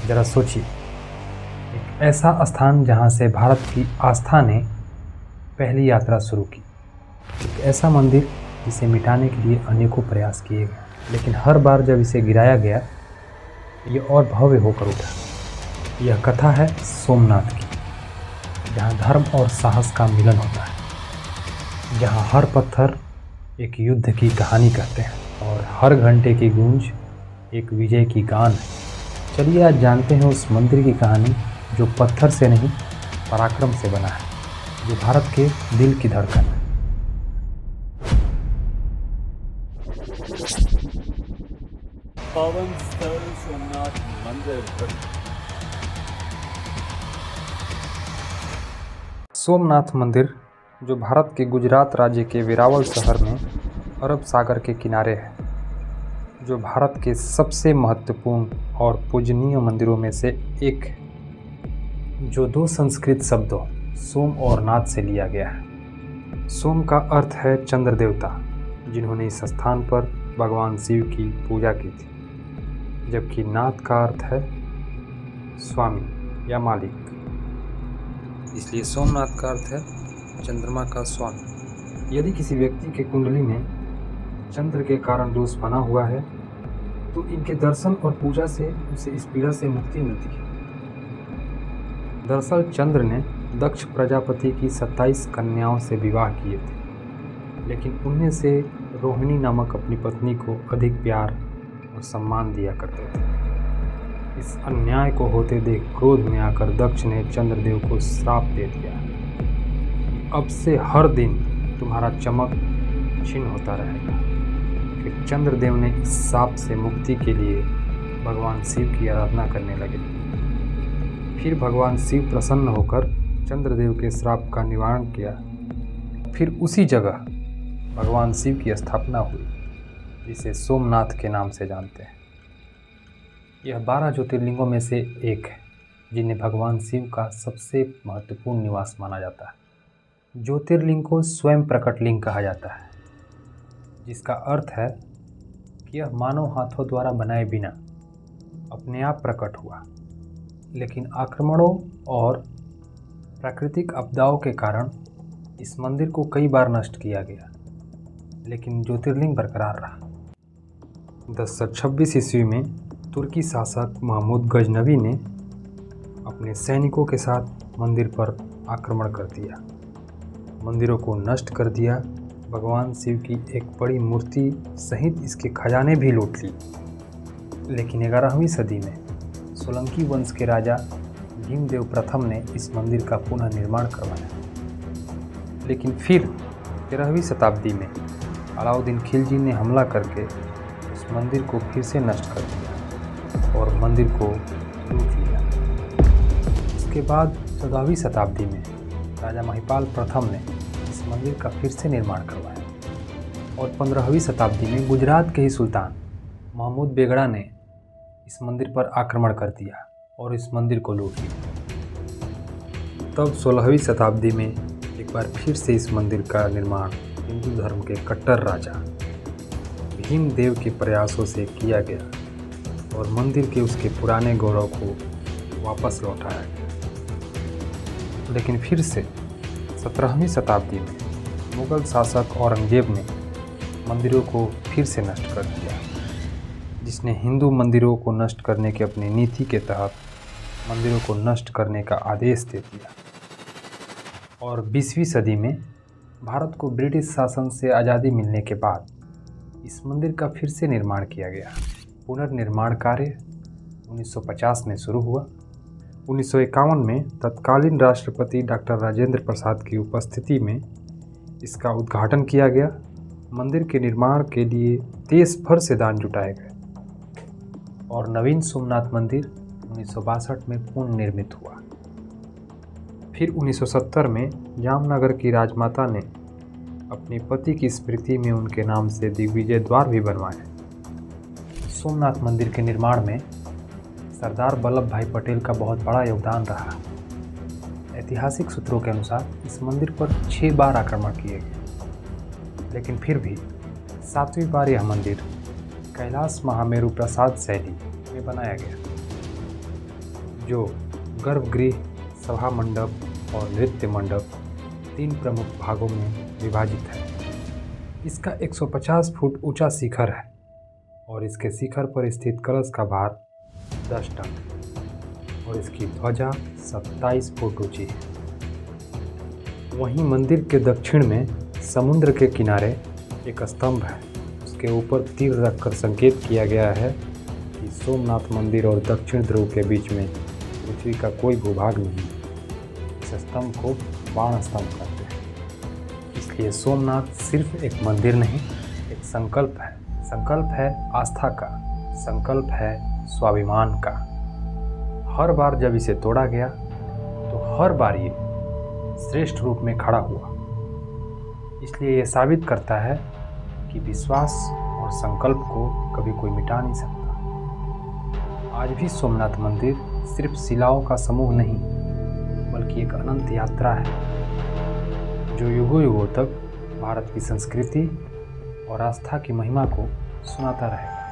जरा सोचिए, एक ऐसा स्थान जहाँ से भारत की आस्था ने पहली यात्रा शुरू की, एक ऐसा मंदिर जिसे मिटाने के लिए अनेकों प्रयास किए गए, लेकिन हर बार जब इसे गिराया गया ये और भव्य होकर उठा। यह कथा है सोमनाथ की, जहाँ धर्म और साहस का मिलन होता है, जहाँ हर पत्थर एक युद्ध की कहानी कहते हैं और हर घंटे की गूंज एक विजय की गान है। चलिए आज जानते हैं उस मंदिर की कहानी जो पत्थर से नहीं पराक्रम से बना है, जो भारत के दिल की धड़कन है। पावन स्थल सोमनाथ मंदिर। सोमनाथ मंदिर जो भारत के गुजरात राज्य के वेरावल शहर में अरब सागर के किनारे है, जो भारत के सबसे महत्वपूर्ण और पूजनीय मंदिरों में से एक है, जो दो संस्कृत शब्दों सोम और नाथ से लिया गया है। सोम का अर्थ है चंद्र देवता, जिन्होंने इस स्थान पर भगवान शिव की पूजा की थी, जबकि नाथ का अर्थ है स्वामी या मालिक। इसलिए सोमनाथ का अर्थ है चंद्रमा का स्वामी। यदि किसी व्यक्ति के कुंडली में चंद्र के कारण दोष बना हुआ है तो इनके दर्शन और पूजा से उसे इस पीड़ा से मुक्ति मिलती है। दरअसल चंद्र ने दक्ष प्रजापति की 27 कन्याओं से विवाह किए थे, लेकिन उनमें से रोहिणी नामक अपनी पत्नी को अधिक प्यार और सम्मान दिया करते थे। इस अन्याय को होते देख क्रोध में आकर दक्ष ने चंद्रदेव को श्राप दे दिया, अब से हर दिन तुम्हारा चमक क्षीण होता रहेगा। फिर चंद्रदेव ने इस श्राप से मुक्ति के लिए भगवान शिव की आराधना करने लगे। फिर भगवान शिव प्रसन्न होकर चंद्रदेव के श्राप का निवारण किया। फिर उसी जगह भगवान शिव की स्थापना हुई, जिसे सोमनाथ के नाम से जानते हैं। यह 12 ज्योतिर्लिंगों में से एक है, जिन्हें भगवान शिव का सबसे महत्वपूर्ण निवास माना जाता है। ज्योतिर्लिंग को स्वयं प्रकट लिंग कहा जाता है, जिसका अर्थ है कि यह मानव हाथों द्वारा बनाए बिना अपने आप प्रकट हुआ, लेकिन आक्रमणों और प्राकृतिक आपदाओं के कारण इस मंदिर को कई बार नष्ट किया गया, लेकिन ज्योतिर्लिंग बरकरार रहा। 1026 ईस्वी में तुर्की शासक महमूद गजनवी ने अपने सैनिकों के साथ मंदिर पर आक्रमण कर दिया, मंदिरों को नष्ट कर दिया, भगवान शिव की एक बड़ी मूर्ति सहित इसके खजाने भी लूट ली। लेकिन 11वीं सदी में सोलंकी वंश के राजा भीमदेव प्रथम ने इस मंदिर का पुनः निर्माण करवाया। लेकिन फिर 13वीं शताब्दी में अलाउद्दीन खिलजी ने हमला करके उस मंदिर को फिर से नष्ट कर दिया और मंदिर को लूट लिया। इसके बाद 14वीं शताब्दी में राजा महिपाल प्रथम ने इस मंदिर का फिर से निर्माण करवाया और 15वीं शताब्दी में गुजरात के ही सुल्तान महमूद बेगड़ा ने इस मंदिर पर आक्रमण कर दिया और इस मंदिर को लूट लिया। तब 16वीं शताब्दी में एक बार फिर से इस मंदिर का निर्माण हिंदू धर्म के कट्टर राजा भीमदेव के प्रयासों से किया गया और मंदिर के उसके पुराने गौरव को वापस लौटाया गया। लेकिन फिर से 17वीं शताब्दी में मुगल शासक औरंगजेब ने मंदिरों को फिर से नष्ट कर दिया, जिसने हिंदू मंदिरों को नष्ट करने की अपनी नीति के तहत मंदिरों को नष्ट करने का आदेश दे दिया। और 20वीं सदी में भारत को ब्रिटिश शासन से आज़ादी मिलने के बाद इस मंदिर का फिर से निर्माण किया गया। पुनर्निर्माण कार्य 1950 में शुरू हुआ। 1951 में तत्कालीन राष्ट्रपति डॉक्टर राजेंद्र प्रसाद की उपस्थिति में इसका उद्घाटन किया गया। मंदिर के निर्माण के लिए देश भर से दान जुटाए गए और नवीन सोमनाथ मंदिर 1962 में पुनर्निर्मित हुआ। फिर 1970 में जामनगर की राजमाता ने अपने पति की स्मृति में उनके नाम से दिग्विजय द्वार भी बनवाए। सोमनाथ मंदिर के निर्माण में सरदार वल्लभ भाई पटेल का बहुत बड़ा योगदान रहा। ऐतिहासिक सूत्रों के अनुसार इस मंदिर पर 6 बार आक्रमण किए गए, लेकिन फिर भी 7वीं बार यह मंदिर कैलाश महामेरु प्रसाद शैली में बनाया गया। जो गर्भगृह, सभा मंडप और नृत्य मंडप 3 प्रमुख भागों में विभाजित है। इसका 150 फुट ऊंचा शिखर है और इसके शिखर पर स्थित कलश का भार 10 टन और इसकी ध्वजा 27 फुट ऊंची है। वहीं मंदिर के दक्षिण में समुद्र के किनारे एक स्तंभ है। उसके ऊपर तीर रखकर संकेत किया गया है कि सोमनाथ मंदिर और दक्षिण ध्रुव के बीच में पृथ्वी का कोई भूभाग नहीं है। इस स्तंभ को बाण स्तंभ कहते हैं। इसलिए सोमनाथ सिर्फ एक मंदिर नहीं, एक संकल्प है। संकल्प है आस्था का, संकल्प है स्वाभिमान का। हर बार जब इसे तोड़ा गया तो हर बार ये श्रेष्ठ रूप में खड़ा हुआ। इसलिए ये साबित करता है कि विश्वास और संकल्प को कभी कोई मिटा नहीं सकता। आज भी सोमनाथ मंदिर सिर्फ शिलाओं का समूह नहीं, बल्कि एक अनंत यात्रा है जो युगों युगों तक भारत की संस्कृति और आस्था की महिमा को सुनाता रहेगा।